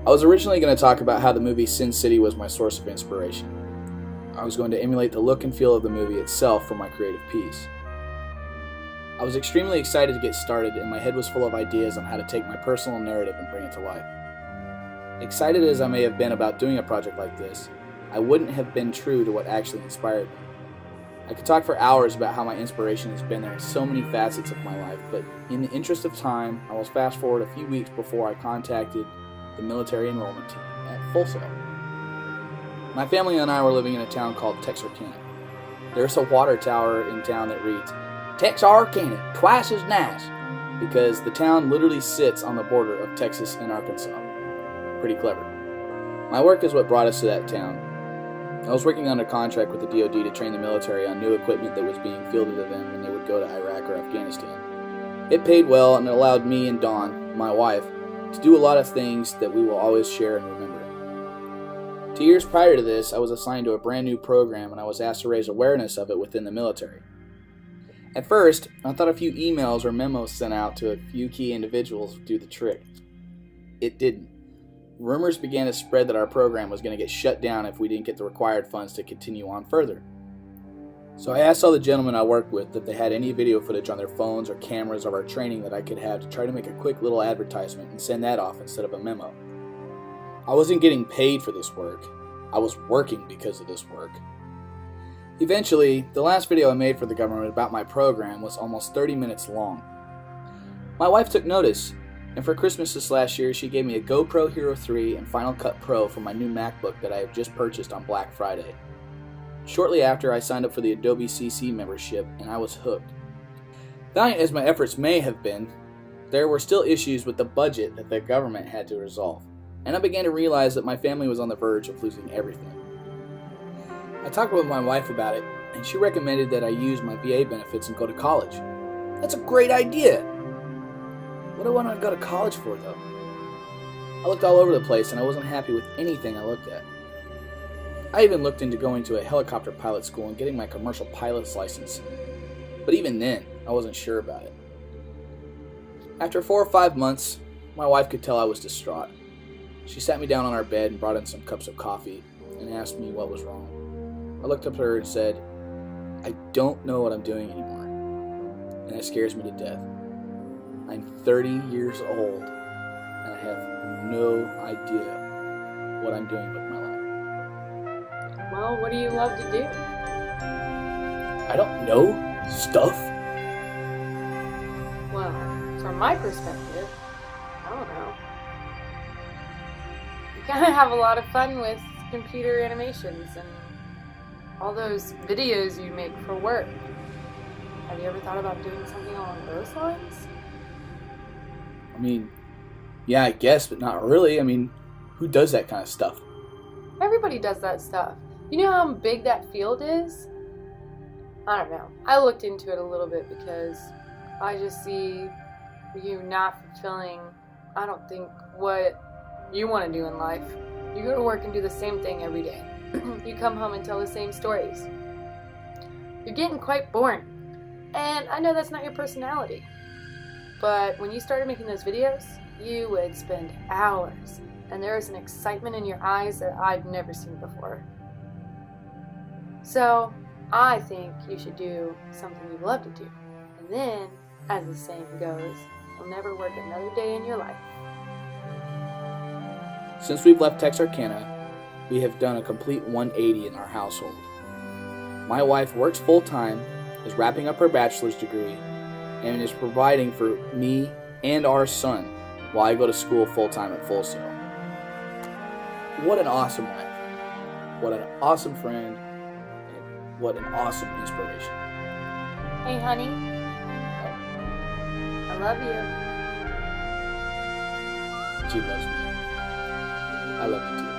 I was originally going to talk about how the movie Sin City was my source of inspiration. I was going to emulate the look and feel of the movie itself for my creative piece. I was extremely excited to get started, and my head was full of ideas on how to take my personal narrative and bring it to life. Excited as I may have been about doing a project like this, I wouldn't have been true to what actually inspired me. I could talk for hours about how my inspiration has been there in so many facets of my life, but in the interest of time, I will fast forward a few weeks before I contacted the military enrollment team at Full Sail. My family and I were living in a town called Texarkana. There's a water tower in town that reads, Texarkana, twice as nice, because the town literally sits on the border of Texas and Arkansas. Pretty clever. My work is what brought us to that town. I was working on a contract with the DoD to train the military on new equipment that was being fielded to them when they would go to Iraq or Afghanistan. It paid well, and it allowed me and Dawn, my wife, to do a lot of things that we will always share and remember. 2 years prior to this, I was assigned to a brand new program, and I was asked to raise awareness of it within the military. At first, I thought a few emails or memos sent out to a few key individuals would do the trick. It didn't. Rumors began to spread that our program was going to get shut down if we didn't get the required funds to continue on further. So I asked all the gentlemen I worked with if they had any video footage on their phones or cameras of our training that I could have to try to make a quick little advertisement and send that off instead of a memo. I wasn't getting paid for this work. I was working because of this work. Eventually, the last video I made for the government about my program was almost 30 minutes long. My wife took notice, and for Christmas this last year, she gave me a GoPro Hero 3 and Final Cut Pro for my new MacBook that I have just purchased on Black Friday. Shortly after, I signed up for the Adobe CC membership, and I was hooked. Valiant as my efforts may have been, there were still issues with the budget that the government had to resolve, and I began to realize that my family was on the verge of losing everything. I talked with my wife about it, and she recommended that I use my VA benefits and go to college. That's a great idea! What do I want to go to college for, though? I looked all over the place, and I wasn't happy with anything I looked at. I even looked into going to a helicopter pilot school and getting my commercial pilot's license, but even then, I wasn't sure about it. After 4 or 5 months, my wife could tell I was distraught. She sat me down on our bed and brought in some cups of coffee and asked me what was wrong. I looked up at her and said, I don't know what I'm doing anymore, and it scares me to death. I'm 30 years old, and I have no idea what I'm doing with my life. Well, what do you love to do? I don't know. Stuff? Well, from my perspective, I don't know. You kind of have a lot of fun with computer animations and all those videos you make for work. Have you ever thought about doing something along those lines? I mean, yeah, I guess, but not really. I mean, who does that kind of stuff? Everybody does that stuff. You know how big that field is? I don't know. I looked into it a little bit because I just see you not fulfilling, I don't think, what you want to do in life. You go to work and do the same thing every day. You come home and tell the same stories. You're getting quite boring. And I know that's not your personality. But when you started making those videos, you would spend hours. And there was an excitement in your eyes that I've never seen before. So, I think you should do something you love to do. And then, as the saying goes, you'll never work another day in your life. Since we've left Texarkana, we have done a complete 180 in our household. My wife works full-time, is wrapping up her bachelor's degree, and is providing for me and our son while I go to school full-time at Full Sail. What an awesome wife. What an awesome friend. And what an awesome inspiration. Hey, honey. I love you. She loves me. I love you too.